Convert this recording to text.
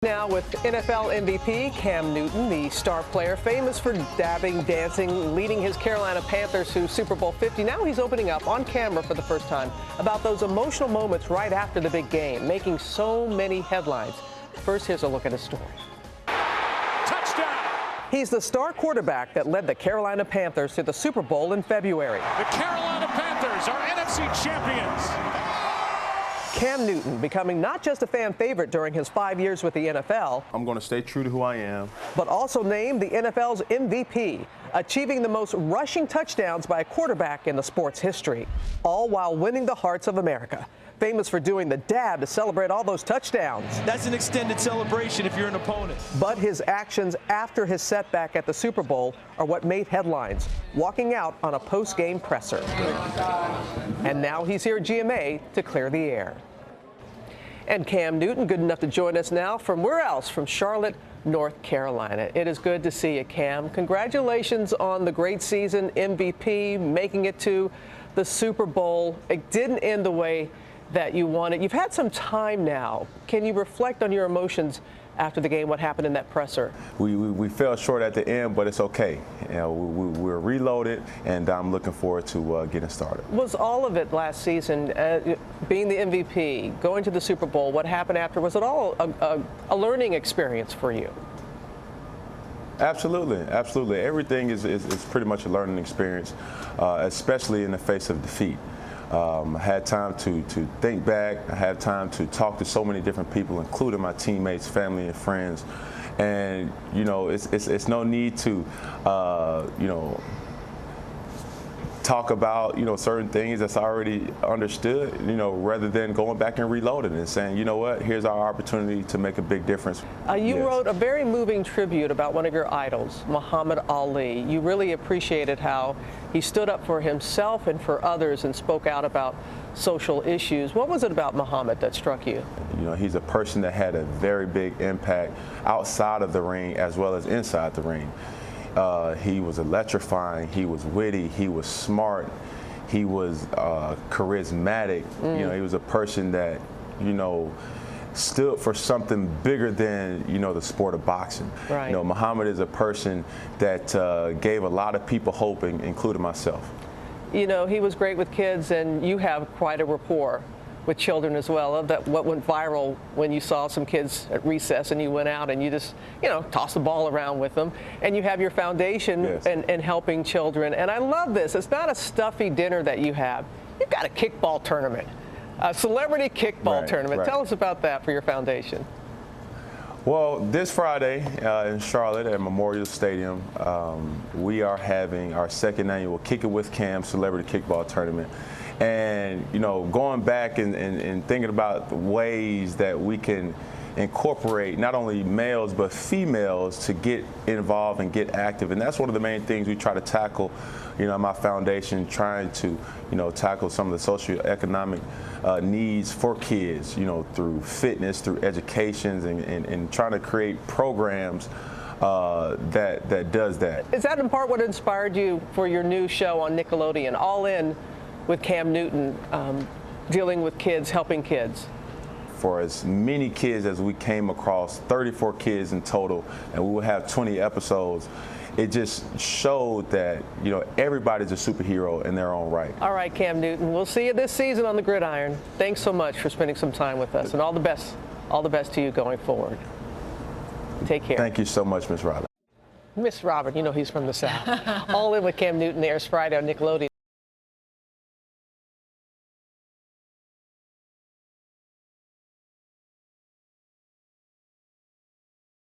now with NFL MVP Cam Newton, the star player famous for dabbing, dancing, leading his Carolina Panthers to Super Bowl 50. Now he's opening up on camera for the first time about those emotional moments right after the big game, making so many headlines. First, here's a look at his story. Touchdown! He's the star quarterback that led the Carolina Panthers to the Super Bowl in February. The Carolina Panthers are NFC champions. Cam Newton becoming not just a fan favorite during his 5 years with the NFL. I'm going to stay true to who I am. But also named the NFL's MVP, achieving the most rushing touchdowns by a quarterback in the sport's history, all while winning the hearts of America. Famous for doing the dab to celebrate all those touchdowns. That's an extended celebration if you're an opponent. But his actions after his setback at the Super Bowl are what made headlines, walking out on a post-game presser. And now he's here at GMA to clear the air. And Cam Newton, good enough to join us now from where else? From Charlotte, North Carolina. It is good to see you, Cam. Congratulations on the great season, MVP, making it to the Super Bowl. It didn't end the way that you wanted. You've had some time now. Can you reflect on your emotions after the game, what happened in that presser? We fell short at the end, but it's okay. You know, we're reloaded, and I'm looking forward to getting started. Was all of it last season, being the MVP, going to the Super Bowl, what happened after, was it all a learning experience for you? Absolutely, absolutely. Everything is pretty much a learning experience, especially in the face of defeat. I had time to think back. I had time to talk to so many different people, including my teammates, family, and friends. And you know, it's no need to, you know, talk about certain things that's already understood. Rather than going back and reloading and saying, you know what, here's our opportunity to make a big difference. You wrote a very moving tribute about one of your idols, Muhammad Ali. You really appreciated how he stood up for himself and for others and spoke out about social issues. What was it about Muhammad that struck you? He's a person that had a very big impact outside of the ring as well as inside the ring. He was electrifying, he was witty, he was smart, he was charismatic. He was a person that, stood for something bigger than, the sport of boxing. Right. Muhammad is a person that gave a lot of people hope, including myself. He was great with kids, and you have quite a rapport with children as well. That what went viral when you saw some kids at recess and you went out and you just, tossed the ball around with them. And you have your foundation. Yes. and helping children. And I love this. It's not a stuffy dinner that you have. You've got a kickball tournament, a celebrity kickball tournament. Right. Tell us about that for your foundation. Well, this Friday in Charlotte at Memorial Stadium, we are having our second annual Kick It With Cam Celebrity Kickball Tournament. And, going back and thinking about the ways that we can incorporate not only males but females to get involved and get active. And that's one of the main things we try to tackle, my foundation, trying to, tackle some of the socioeconomic needs for kids, through fitness, through education, and trying to create programs that does that. Is that in part what inspired you for your new show on Nickelodeon, All In with Cam Newton, dealing with kids, helping kids? For as many kids as we came across, 34 kids in total, and we will have 20 episodes. It just showed that, everybody's a superhero in their own right. All right, Cam Newton, we'll see you this season on the gridiron. Thanks so much for spending some time with us, and all the best to you going forward. Take care. Thank you so much, Miss Robert. Miss Robert, he's from the South. All In with Cam Newton airs Friday on Nickelodeon.